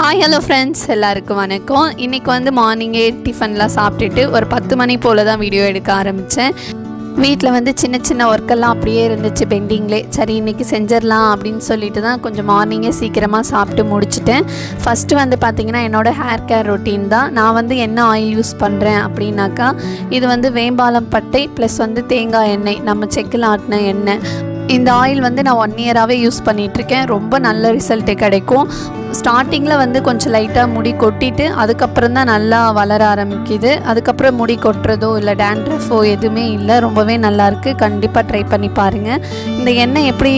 Hi hello friends, எல்லாருக்கும் வணக்கம். இன்றைக்கி வந்து மார்னிங்கே டிஃபன்லாம் சாப்பிட்டுட்டு ஒரு 10 மணி போல் தான் வீடியோ எடுக்க ஆரம்பித்தேன். வீட்டில் வந்து சின்ன சின்ன ஒர்க்கெல்லாம் அப்படியே இருந்துச்சு பெண்டிங்லே. சரி இன்றைக்கி செஞ்சிடலாம் அப்படின்னு சொல்லிட்டு தான் கொஞ்சம் மார்னிங்கே சீக்கிரமாக சாப்பிட்டு முடிச்சிட்டேன். ஃபஸ்ட்டு வந்து பார்த்திங்கன்னா என்னோடய ஹேர் கேர் ரொட்டீன் தான். நான் வந்து என்ன ஆயில் யூஸ் பண்ணுறேன் அப்படின்னாக்கா, இது வந்து வேம்பாலம் பட்டை ப்ளஸ் வந்து தேங்காய் எண்ணெய், நம்ம செக்கில் ஆட்டின எண்ணெய். இந்த ஆயில் வந்து நான் 1 இயராகவே யூஸ் பண்ணிகிட்ருக்கேன். ரொம்ப நல்ல ரிசல்ட்டு கிடைக்கும். ஸ்டார்டிங்கில் வந்து கொஞ்சம் லைட்டாக முடி கொட்டிட்டு அதுக்கப்புறம் தான் நல்லா வளர ஆரம்பிக்குது. அதுக்கப்புறம் முடி கொட்டுறதோ இல்லை டேண்ட்ரஃபோ எதுவுமே இல்லை. ரொம்பவே நல்லாயிருக்கு. கண்டிப்பாக ட்ரை பண்ணி பாருங்கள். இந்த எண்ணெய் எப்படி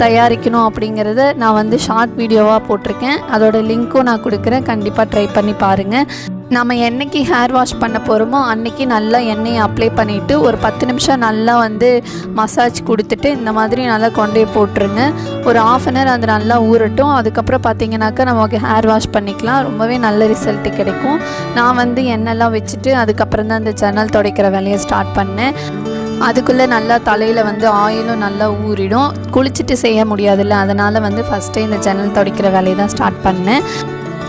தயாரிக்கணும் அப்படிங்கிறத நான் வந்து ஷார்ட் வீடியோவாக போட்டிருக்கேன். அதோட லிங்க்கும் நான் கொடுக்குறேன். கண்டிப்பாக ட்ரை பண்ணி பாருங்கள். நம்ம என்றைக்கு ஹேர் வாஷ் பண்ண போகிறோமோ அன்றைக்கி நல்லா எண்ணெயை அப்ளை பண்ணிவிட்டு ஒரு 10 நிமிஷம் நல்லா வந்து மசாஜ் கொடுத்துட்டு இந்த மாதிரி நல்லா கொண்டே போட்டுருங்க. ஒரு 1/2 அன் ஹவர் அது நல்லா ஊறட்டும். அதுக்கப்புறம் பார்த்திங்கனாக்கா நமக்கு ஹேர் வாஷ் பண்ணிக்கலாம். ரொம்பவே நல்ல ரிசல்ட்டு கிடைக்கும். நான் வந்து எண்ணெய்லாம் வச்சுட்டு அதுக்கப்புறம் தான் அந்த ஜன்னல் துடைக்கிற வேலையை ஸ்டார்ட் பண்ணேன். அதுக்குள்ளே நல்லா தலையில் வந்து ஆயிலும் நல்லா ஊறிடும். குளிச்சுட்டு செய்ய முடியாதுல்ல, அதனால் வந்து ஃபஸ்ட்டே இந்த ஜன்னல் துடைக்கிற வேலையை தான் ஸ்டார்ட் பண்ணேன்.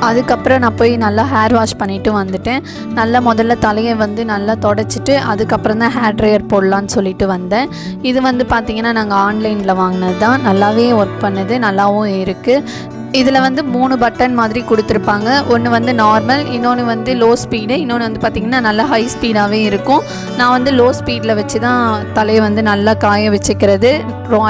அதுக்கப்புறம் நான் போய் நல்லா ஹேர் வாஷ் பண்ணிவிட்டு வந்துட்டேன். நல்லா முதல்ல தலையை வந்து நல்லா தொடச்சிட்டு அதுக்கப்புறம் தான் ஹேர் ட்ரையர் போடலான்னு சொல்லிட்டு வந்தேன். இது வந்து பார்த்திங்கன்னா நாங்கள் ஆன்லைனில் வாங்கினது தான். நல்லாவே ஒர்க் பண்ணுது, நல்லாவும் இருக்குது. இதில் வந்து 3 பட்டன் மாதிரி கொடுத்துருப்பாங்க. ஒன்று வந்து நார்மல், இன்னொன்று வந்து லோ ஸ்பீடு, இன்னொன்று வந்து பார்த்திங்கன்னா நல்லா ஹை ஸ்பீடாகவே இருக்கும். நான் வந்து லோ ஸ்பீடில் வச்சு தான் தலையை வந்து நல்லா காய வச்சுக்கிறது.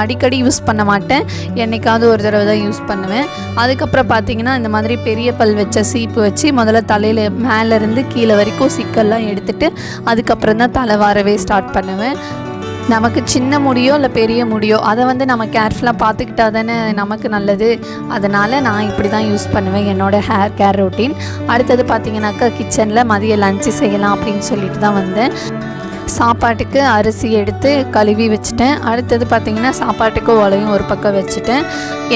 அடிக்கடி யூஸ் பண்ண மாட்டேன், என்றைக்காவது ஒரு தடவை தான் யூஸ் பண்ணுவேன். அதுக்கப்புறம் பார்த்திங்கன்னா இந்த மாதிரி பெரிய பல் வச்ச சீப்பு வச்சு முதல்ல தலையில் மேலேருந்து கீழே வரைக்கும் சிக்கல்லாம் எடுத்துகிட்டு அதுக்கப்புறம் தான் தலை வாரவே ஸ்டார்ட் பண்ணுவேன். நமக்கு சின்ன முடியோ இல்லை பெரிய முடியோ அதை வந்து நம்ம கேர்ஃபுல்லாக பார்த்துக்கிட்டா தானே நமக்கு நல்லது. அதனால் நான் இப்படி தான் யூஸ் பண்ணுவேன் என்னோடய ஹேர் கேர் ரொட்டீன். அடுத்தது பார்த்திங்கனாக்கா கிச்சனில் மதிய லஞ்சு செய்யலாம் அப்படின்னு சொல்லிட்டு தான் வந்தேன். சாப்பாட்டுக்கு அரிசி எடுத்து கழுவி வச்சுட்டேன். அடுத்தது பார்த்திங்கன்னா சாப்பாட்டுக்கு உலையும் ஒரு பக்கம் வச்சுட்டேன்.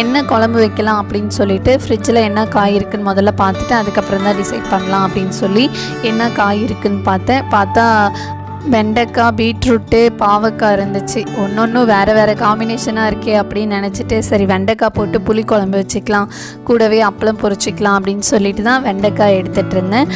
என்ன குழம்பு வைக்கலாம் அப்படின்னு சொல்லிட்டு ஃப்ரிட்ஜில் என்ன காய் இருக்குதுன்னு முதல்ல பார்த்துட்டு அதுக்கப்புறம் தான் டிசைட் பண்ணலாம் அப்படின்னு சொல்லி என்ன காய் இருக்குதுன்னு பார்த்தா வெண்டைக்காய், பீட்ரூட்டு, பாவக்காய் இருந்துச்சு. ஒன்று வேறு காம்பினேஷனாக இருக்கே அப்படின்னு நினச்சிட்டு சரி வெண்டைக்காய் போட்டு புளி குழம்பு வச்சுக்கலாம், கூடவே அப்பளம் பொரிச்சிக்கலாம் அப்படின்னு சொல்லிட்டு தான் வெண்டைக்காய் எடுத்துகிட்டு இருந்தேன்.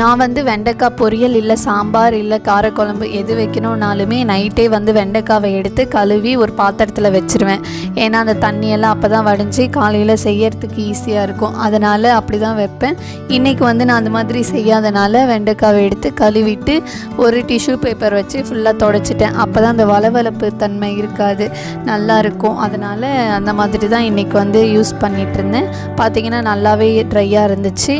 நான் வந்து வெண்டைக்காய் பொரியல் இல்லை சாம்பார் இல்லை காரக்குழம்பு எது வைக்கணுன்னாலுமே நைட்டே வந்து வெண்டைக்காவை எடுத்து கழுவி ஒரு பாத்திரத்தில் வச்சுருவேன். ஏன்னா அந்த தண்ணியெல்லாம் அப்போ தான் வடிஞ்சு காலையில் செய்யறதுக்கு ஈஸியாக இருக்கும். அதனால் அப்படி தான் வைப்பேன். இன்றைக்கி வந்து நான் அந்த மாதிரி செய்யாதனால வெண்டைக்காவை எடுத்து கழுவிட்டு ஒரு டிஷ்யூ பேப்பர் வச்சு ஃபுல்லாக தொடச்சிட்டேன். அப்போ தான் அந்த வளவளப்பு தன்மை இருக்காது, நல்லாயிருக்கும். அதனால் அந்த மாதிரி தான் இன்றைக்கி வந்து யூஸ் பண்ணிகிட்ருந்தேன். பார்த்திங்கன்னா நல்லாவே ட்ரையாக இருந்துச்சு.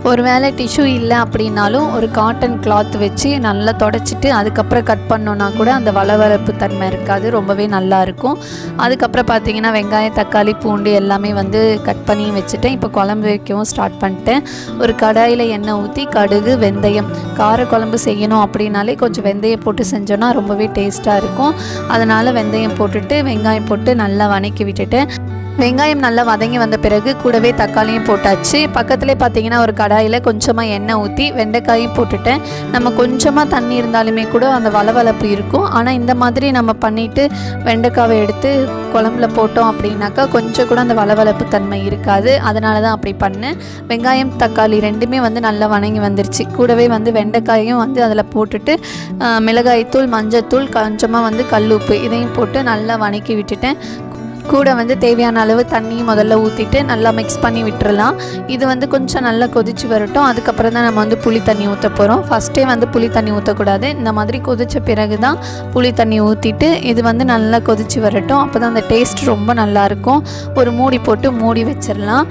ஒரு வேளை டிஷ்யூ இல்லை அப்படின்னாலும் ஒரு காட்டன் கிளாத் வச்சு நல்லா தொடச்சிட்டு அதுக்கப்புறம் கட் பண்ணோன்னா கூட அந்த வளவளப்பு தன்மை இருக்காது, ரொம்பவே நல்லாயிருக்கும். அதுக்கப்புறம் பார்த்திங்கன்னா வெங்காயம், தக்காளி, பூண்டு எல்லாமே வந்து கட் பண்ணி வச்சுட்டேன். இப்போ குழம்பு வைக்கவும் ஸ்டார்ட் பண்ணிட்டேன். ஒரு கடாயில் எண்ணெய் ஊற்றி கடுகு, வெந்தயம், காரக்குழம்பு செய்யணும் அப்படின்னாலே கொஞ்சம் வெந்தயம் போட்டு செஞ்சோன்னா ரொம்பவே டேஸ்ட்டாக இருக்கும். அதனால் வெந்தயம் போட்டுட்டு வெங்காயம் போட்டு நல்லா வதக்கி விட்டுட்டேன். வெங்காயம் நல்லா வதங்கி வந்த பிறகு கூடவே தக்காளியும் போட்டாச்சு. பக்கத்துலேயே பார்த்திங்கன்னா ஒரு கடாயில் கொஞ்சமாக எண்ணெய் ஊற்றி வெண்டைக்காயும் போட்டுட்டேன். நம்ம கொஞ்சமாக தண்ணி இருந்தாலுமே கூட அந்த வளவளப்பு இருக்கும். ஆனால் இந்த மாதிரி நம்ம பண்ணிவிட்டு வெண்டைக்காவை எடுத்து குழம்புல போட்டோம் அப்படின்னாக்கா கொஞ்சம் கூட அந்த வளவளப்பு தன்மை இருக்காது. அதனால தான் அப்படி பண்ணேன். வெங்காயம், தக்காளி ரெண்டுமே வந்து நல்லா வதங்கி வந்துருச்சு. கூடவே வந்து வெண்டைக்காயும் வந்து அதில் போட்டுட்டு மிளகாய்த்தூள், மஞ்சத்தூள், கொஞ்சமாக வந்து கல்லுப்பு இதையும் போட்டு நல்லா வதக்கி விட்டுட்டேன். கூட வந்து தேவையான அளவு தண்ணியும் முதல்ல ஊற்றிட்டு நல்லா மிக்ஸ் பண்ணி விட்டுறலாம். இது வந்து கொஞ்சம் நல்லா கொதிச்சு வரட்டும். அதுக்கப்புறம் தான் நம்ம வந்து புளி தண்ணி ஊற்ற போகிறோம். ஃபஸ்ட்டே வந்து புளி தண்ணி ஊற்றக்கூடாது. இந்த மாதிரி கொதித்த பிறகு தான் புளி தண்ணி ஊற்றிட்டு இது வந்து நல்லா கொதிச்சு வரட்டும். அப்போ தான் அந்த டேஸ்ட் ரொம்ப நல்லாயிருக்கும். ஒரு மூடி போட்டு மூடி வச்சிடலாம்.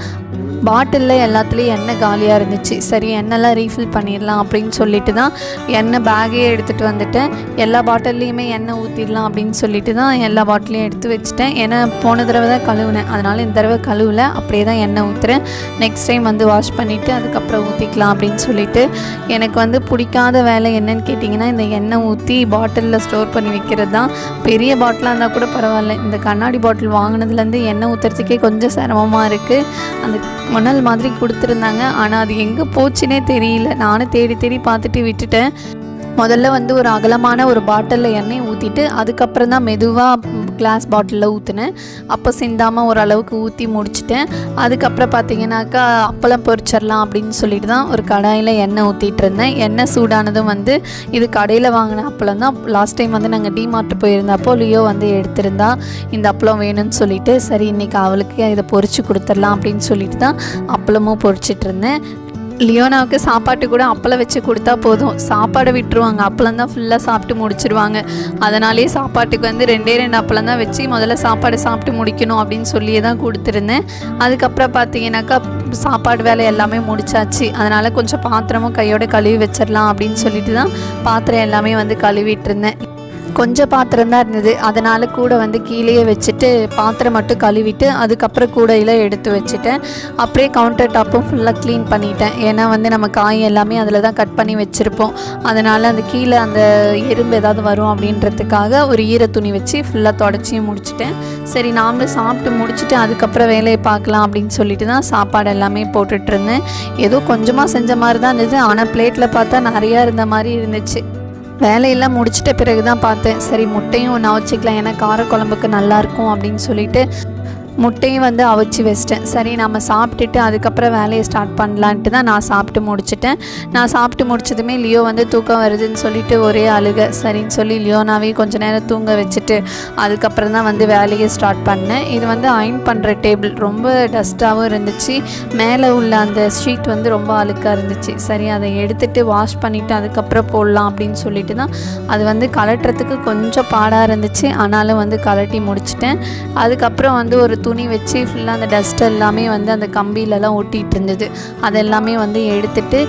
பாட்டிலில் எல்லாத்துலேயும் எண்ணெய் காலியாக இருந்துச்சு. சரி எண்ணெய்லாம் ரீஃபில் பண்ணிடலாம் அப்படின்னு சொல்லிட்டு தான் எண்ணெய் பேக்கே எடுத்துகிட்டு வந்துட்டேன். எல்லா பாட்டில்லையுமே எண்ணெய் ஊற்றிடலாம் அப்படின்னு சொல்லிட்டு தான் எல்லா பாட்டிலையும் எடுத்து வச்சுட்டேன். ஏன்னா போன தடவை தான் கழுவுனேன், அதனால் இந்த தடவை கழுவலை, அப்படியே தான் எண்ணெய் ஊற்றுறேன். நெக்ஸ்ட் டைம் வந்து வாஷ் பண்ணிவிட்டு அதுக்கப்புறம் ஊற்றிக்கலாம் அப்படின்னு சொல்லிட்டு. எனக்கு வந்து பிடிக்காத வேலை என்னன்னு கேட்டிங்கன்னா இந்த எண்ணெய் ஊற்றி பாட்டிலில் ஸ்டோர் பண்ணி வைக்கிறது தான். பெரிய பாட்டிலாக இருந்தால் கூட பரவாயில்ல, இந்த கண்ணாடி பாட்டில் வாங்கினதுலேருந்து எண்ணெய் ஊற்றுறதுக்கே கொஞ்சம் சிரமமாக இருக்குது. அந்த மணல் மாதிரி கொடுத்துருந்தாங்க, ஆனால் அது எங்கே போச்சுன்னே தெரியல. நானும் தேடி பார்த்துட்டு விட்டுட்டேன். முதல்ல வந்து ஒரு அகலமான ஒரு பாட்டிலில் எண்ணெய் ஊற்றிட்டு அதுக்கப்புறம் தான் மெதுவாக கிளாஸ் பாட்டிலில் ஊற்றினேன். அப்போ சிந்தாமல் ஓரளவுக்கு ஊற்றி முடிச்சிட்டேன். அதுக்கப்புறம் பார்த்திங்கனாக்கா அப்பளம் பொரிச்சிடலாம் அப்படின்னு சொல்லிட்டு தான் ஒரு கடாயில் எண்ணெய் ஊற்றிட்டு இருந்தேன். எண்ணெய் சூடானதும் வந்து இது கடையில் வாங்கின அப்பளம் தான். லாஸ்ட் டைம் வந்து நாங்கள் டிமார்ட் போயிருந்தப்போ லியோ வந்து எடுத்திருந்தா இந்த அப்பளம் வேணும்னு சொல்லிட்டு, சரி இன்றைக்கி அவளுக்கு இதை பொரிச்சு கொடுத்துடலாம் அப்படின்னு சொல்லிட்டு தான் அப்பளமும் பொரிச்சிட்டு இருந்தேன். லியோனாவுக்கு சாப்பாட்டு கூட அப்பளம் வச்சு கொடுத்தா போதும், சாப்பாடை விட்டுருவாங்க, அப்பளம் தான் ஃபுல்லாக சாப்பிட்டு முடிச்சிருவாங்க. அதனாலேயே சாப்பாட்டுக்கு வந்து 2 அப்பளம் தான் வச்சு முதல்ல சாப்பாடு சாப்பிட்டு முடிக்கணும் அப்படின்னு சொல்லியே தான் கொடுத்துருந்தேன். அதுக்கப்புறம் பார்த்தீங்கன்னாக்கா சாப்பாடு வேலை எல்லாமே முடிச்சாச்சு. அதனால் கொஞ்சம் பாத்திரமும் கையோட கழுவி வச்சிடலாம் அப்படின்னு சொல்லிட்டு தான் பாத்திரம் எல்லாமே வந்து கழுவிட்டு இருந்தேன். கொஞ்சம் பாத்திரம் தான் இருந்தது, அதனால் கூட வந்து கீழே வச்சுட்டு பாத்திரம் மட்டும் கழுவிட்டு அதுக்கப்புறம் கூடையில் எடுத்து வச்சுட்டேன். அப்படியே கவுண்டர் டாப்பும் ஃபுல்லாக க்ளீன் பண்ணிட்டேன். ஏன்னா வந்து நம்ம காய் எல்லாமே அதில் தான் கட் பண்ணி வச்சுருப்போம். அதனால் அந்த கீழே அந்த எறும்பு ஏதாவது வரும் அப்படின்றதுக்காக ஒரு ஈர துணி வச்சு ஃபுல்லாக தொடச்சியும் முடிச்சிட்டேன். சரி நாமளும் சாப்பிட்டு முடிச்சுட்டு அதுக்கப்புறம் வேலையை பார்க்கலாம் அப்படின்னு சொல்லிட்டு தான் சாப்பாடு எல்லாமே போட்டுட்ருந்தேன். ஏதோ கொஞ்சமாக செஞ்ச மாதிரி தான் இருந்தது, ஆனால் பிளேட்டில் பார்த்தா நிறையா இருந்த மாதிரி இருந்துச்சு. வேலையெல்லாம் முடிச்சிட்ட பிறகு தான் பார்த்தேன், சரி முட்டையும் ஒன்று அவிச்சிக்கலாம், ஏன்னா காரக்குழம்புக்கு நல்லாயிருக்கும் அப்படின்னு சொல்லிட்டு முட்டையும் வந்து அவிச்சு வச்சிட்டேன். சரி நம்ம சாப்பிட்டுட்டு அதுக்கப்புறம் வேலையை ஸ்டார்ட் பண்ணலான்ட்டு தான் நான் சாப்பிட்டு முடிச்சிட்டேன். நான் சாப்பிட்டு முடிச்சதுமே லியோ வந்து தூக்கம் வருதுன்னு சொல்லிட்டு ஒரே அழுக. சரின்னு சொல்லி லியோனாவே கொஞ்சம் நேரம் தூங்க வச்சுட்டு அதுக்கப்புறம் தான் வந்து வேலையை ஸ்டார்ட் பண்ணேன். இது வந்து அயர்ன் பண்ணுற டேபிள் ரொம்ப டஸ்ட்டாகவும் இருந்துச்சு, மேலே உள்ள அந்த ஷீட் வந்து ரொம்ப அழுக்காக இருந்துச்சு. சரி அதை எடுத்துகிட்டு வாஷ் பண்ணிவிட்டு அதுக்கப்புறம் போடலாம் அப்படின்னு சொல்லிட்டு தான் அது வந்து கலட்டுறதுக்கு கொஞ்சம் பாடாக இருந்துச்சு, ஆனாலும் வந்து கலட்டி முடிச்சிட்டேன். அதுக்கப்புறம் வந்து ஒரு துணி வச்சு ஃபுல்லாக அந்த டஸ்ட் எல்லாமே வந்து அந்த கம்பியிலலாம் ஒட்டிகிட்டு இருந்தது, அதெல்லாமே வந்து எடுத்துட்டு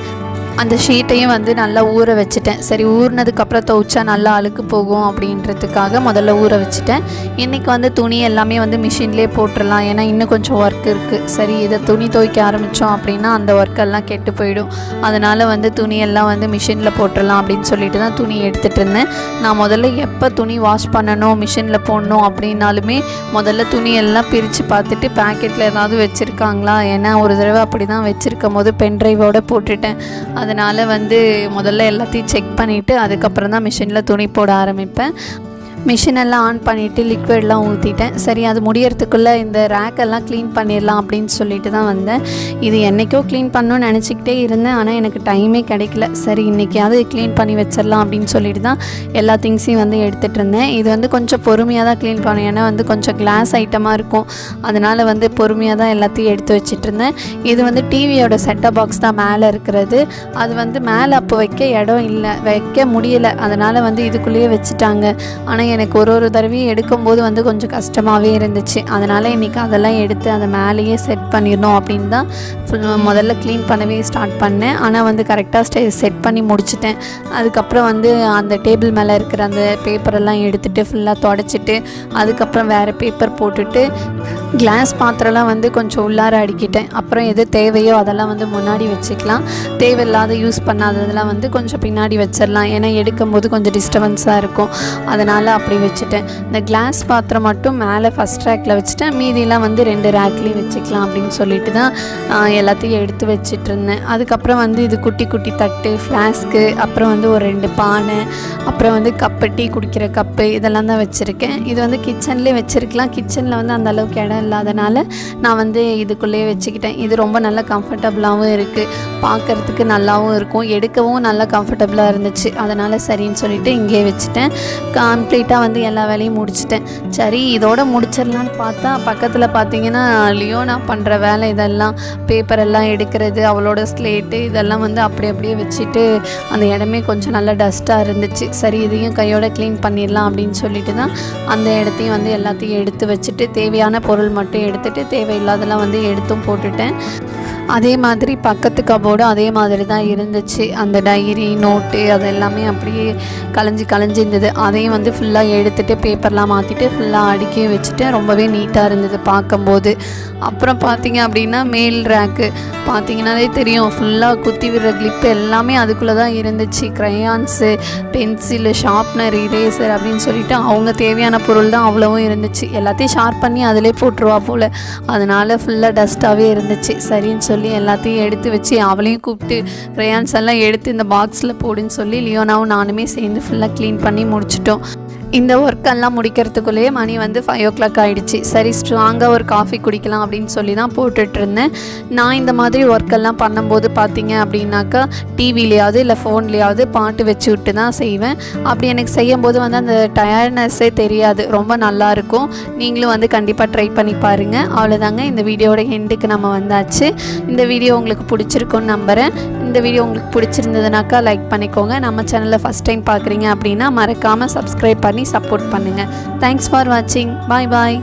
அந்த ஷீட்டையும் வந்து நல்லா ஊற வச்சுட்டேன். சரி ஊறினதுக்கப்புறம் துவைச்சா நல்லா அழுக்கு போகும் அப்படின்றதுக்காக முதல்ல ஊற வச்சுட்டேன். இன்றைக்கி வந்து துணி எல்லாமே வந்து மிஷின்லேயே போட்டுடலாம், ஏன்னா இன்னும் கொஞ்சம் ஒர்க் இருக்குது. சரி இதை துணி துவைக்க ஆரம்பித்தோம் அப்படின்னா அந்த ஒர்க்கெல்லாம் கெட்டு போயிடும். அதனால் வந்து துணியெல்லாம் வந்து மிஷினில் போட்டுடலாம் அப்படின்னு சொல்லிட்டு தான் துணி எடுத்துகிட்டு இருந்தேன். நான் முதல்ல எப்போ துணி வாஷ் பண்ணணும் மிஷினில் போடணும் அப்படின்னாலுமே முதல்ல துணியெல்லாம் பிரித்து பார்த்துட்டு பேக்கெட்டில் ஏதாவது வச்சுருக்காங்களா, ஏன்னா ஒரு தடவை அப்படி தான் வச்சுருக்கும் போது பென்ட்ரைவோடு போட்டுட்டேன். அதனால் வந்து முதல்ல எல்லாத்தையும் செக் பண்ணிவிட்டு அதுக்கப்புறம் தான் மிஷினில் துணி போட ஆரம்பிப்பேன். மிஷினெல்லாம் ஆன் பண்ணிவிட்டு லிக்விட்லாம் ஊற்றிட்டேன். சரி அது முடியறதுக்குள்ளே இந்த ரேக்கெல்லாம் க்ளீன் பண்ணிடலாம் அப்படின்னு சொல்லிட்டு தான் வந்தேன். இது என்றைக்கோ க்ளீன் பண்ணணும்னு நினச்சிக்கிட்டே இருந்தேன், ஆனால் எனக்கு டைமே கிடைக்கல. சரி இன்றைக்கியாவது க்ளீன் பண்ணி வச்சிடலாம் அப்படின்னு சொல்லிட்டு தான் எல்லா திங்ஸையும் வந்து எடுத்துகிட்டு இருந்தேன். இது வந்து கொஞ்சம் பொறுமையாக தான் க்ளீன் பண்ணேன், ஏன்னா வந்து கொஞ்சம் கிளாஸ் ஐட்டமாக இருக்கும், அதனால் வந்து பொறுமையாக தான் எல்லாத்தையும் எடுத்து வச்சுட்டு இருந்தேன். இது வந்து டிவியோட செட்டப் பாக்ஸ் தான் மேலே இருக்கிறது. அது வந்து மேலே அப்போ வைக்க இடம் இல்லை, வைக்க முடியலை, அதனால் வந்து இதுக்குள்ளேயே வச்சுட்டாங்க. ஆனால் எனக்கு ஒரு தடவையும் எடுக்கும்போது வந்து கொஞ்சம் கஷ்டமாகவே இருந்துச்சு. அதனால் இன்றைக்கி அதெல்லாம் எடுத்து அதை மேலேயே செட் பண்ணிடணும் அப்படின்னு தான் முதல்ல க்ளீன் பண்ணவே ஸ்டார்ட் பண்ணேன். ஆனால் வந்து கரெக்டாக செட் பண்ணி முடிச்சிட்டேன். அதுக்கப்புறம் வந்து அந்த டேபிள் மேலே இருக்கிற அந்த பேப்பரெல்லாம் எடுத்துகிட்டு ஃபுல்லாக தொடச்சிட்டு அதுக்கப்புறம் வேறு பேப்பர் போட்டுட்டு கிளாஸ் பாத்திரம்லாம் வந்து கொஞ்சம் உள்ளார அடிக்கிட்டேன். அப்புறம் எது தேவையோ அதெல்லாம் வந்து முன்னாடி வச்சுக்கலாம், தேவையில்லாத யூஸ் பண்ணாததெல்லாம் வந்து கொஞ்சம் பின்னாடி வச்சிடலாம், ஏன்னா எடுக்கும்போது கொஞ்சம் டிஸ்டர்பன்ஸாக இருக்கும். அதனால் அப்படி வச்சுட்டேன். இந்த கிளாஸ் பாத்திரம் மட்டும் மேலே ஃபஸ்ட் ரேக்கில் வச்சுட்டேன், மீதியெல்லாம் வந்து 2 ரேக்லேயும் வச்சுக்கலாம் அப்படின்னு சொல்லிட்டு தான் எல்லாத்தையும் எடுத்து வச்சுட்டு இருந்தேன். அதுக்கப்புறம் வந்து இது குட்டி குட்டி தட்டு, ஃப்ளாஸ்க்கு, அப்புறம் வந்து ஒரு 2 பானை, அப்புறம் வந்து கப்பு, டீ குடிக்கிற கப்பு, இதெல்லாம் தான் வச்சுருக்கேன். இது வந்து கிச்சன்லேயே வச்சுருக்கலாம், கிச்சனில் வந்து அந்த அளவுக்கு இடம் இல்லாதனால நான் வந்து இதுக்குள்ளேயே வச்சுக்கிட்டேன். இது ரொம்ப நல்லா கம்ஃபர்டபுளாகவும் இருக்குது, பார்க்குறதுக்கு நல்லாவும் இருக்கும், எடுக்கவும் நல்லா கம்ஃபர்டபுளாக இருந்துச்சு. அதனால் சரின்னு சொல்லிவிட்டு இங்கே வச்சுட்டேன். கம்ப்ளீட்டாக வந்து எல்லா வேலையும் முடிச்சிட்டேன். சரி இதோட முடிச்சிடலான்னு பார்த்தா பக்கத்தில் பார்த்தீங்கன்னா லியோனா பண்ணுற வேலை இதெல்லாம் பேப்பர் எல்லாம் எடுக்கிறது, அவளோட ஸ்லேட்டு இதெல்லாம் வந்து அப்படியே வச்சுட்டு அந்த இடமே கொஞ்சம் நல்லா டஸ்ட்டாக இருந்துச்சு. சரி இதையும் கையோட க்ளீன் பண்ணிடலாம் அப்படின்னு சொல்லிட்டு தான் அந்த இடத்தையும் வந்து எல்லாத்தையும் எடுத்து வச்சுட்டு தேவையான பொருள் மட்டும் எடுத்துகிட்டு தேவையில்லாதெல்லாம் வந்து எடுத்தும் போட்டுட்டேன். அதே மாதிரி பக்கத்து கபோர்டு அதே மாதிரி தான் இருந்துச்சு. அந்த டைரி, நோட்டு அது எல்லாமே அப்படியே கலைஞ்சி இருந்தது. அதையும் வந்து ஃபுல்லாக எடுத்துகிட்டு பேப்பர்லாம் மாற்றிட்டு ஃபுல்லாக அடுக்கி வச்சுட்டு ரொம்பவே நீட்டாக இருந்தது பார்க்கும்போது. அப்புறம் பார்த்திங்க அப்படின்னா மேல் ரேக்கு பார்த்திங்கனாலே தெரியும், ஃபுல்லாக குத்தி விடுற கிளிப்பு எல்லாமே அதுக்குள்ளே தான் இருந்துச்சு. க்ரையான்ஸு, பென்சிலு, ஷார்ப்னர், இரேசர் அப்படின்னு சொல்லிட்டு அவங்க தேவையான பொருள் தான் அவ்வளவும் இருந்துச்சு. எல்லாத்தையும் ஷார்ப் பண்ணி அதிலே போட்டுருவா போல், அதனால் ஃபுல்லாக டஸ்ட்டாகவே இருந்துச்சு. சரின்னு சொல்லி எல்லாத்தையும் எடுத்து வச்சு அவளையும் கூப்பிட்டு க்ரையான்ஸ் எல்லாம் எடுத்து இந்த பாக்ஸில் போடுன்னு சொல்லி லியோனாவும் நானுமே சேர்ந்து ஃபுல்லாக க்ளீன் பண்ணி முடிச்சிட்டோம். இந்த ஒர்க்கெல்லாம் முடிக்கிறதுக்குள்ளேயே மணி வந்து 5 o'clock ஆகிடுச்சு. சரி ஸ்ட்ராங்காக ஒரு காஃபி குடிக்கலாம் அப்படின்னு சொல்லி தான் போட்டுட்ருந்தேன். நான் இந்த மாதிரி ஒர்க்கெல்லாம் பண்ணும்போது பார்த்தீங்க அப்படின்னாக்கா டிவிலையாவது இல்லை ஃபோன்லேயாவது பாட்டு வச்சு விட்டு தான் செய்வேன். அப்படி எனக்கு செய்யும்போது வந்து அந்த டயர்ட்னஸ்ஸே தெரியாது, ரொம்ப நல்லாயிருக்கும். நீங்களும் வந்து கண்டிப்பாக ட்ரை பண்ணி பாருங்கள். அவ்வளோதாங்க, இந்த வீடியோட எண்டுக்கு நம்ம வந்தாச்சு. இந்த வீடியோ உங்களுக்கு பிடிச்சிருக்குன்னு நம்புகிறேன். இந்த வீடியோ உங்களுக்கு பிடிச்சிருந்ததுனாக்கா லைக் பண்ணிக்கோங்க. நம்ம சேனலில் ஃபஸ்ட் டைம் பார்க்குறீங்க அப்படின்னா மறக்காமல் சப்ஸ்கிரைப் பண்ணி சப்போர்ட் பண்ணுங்கள். தேங்க்ஸ் ஃபார் வாட்சிங். பாய் பாய்.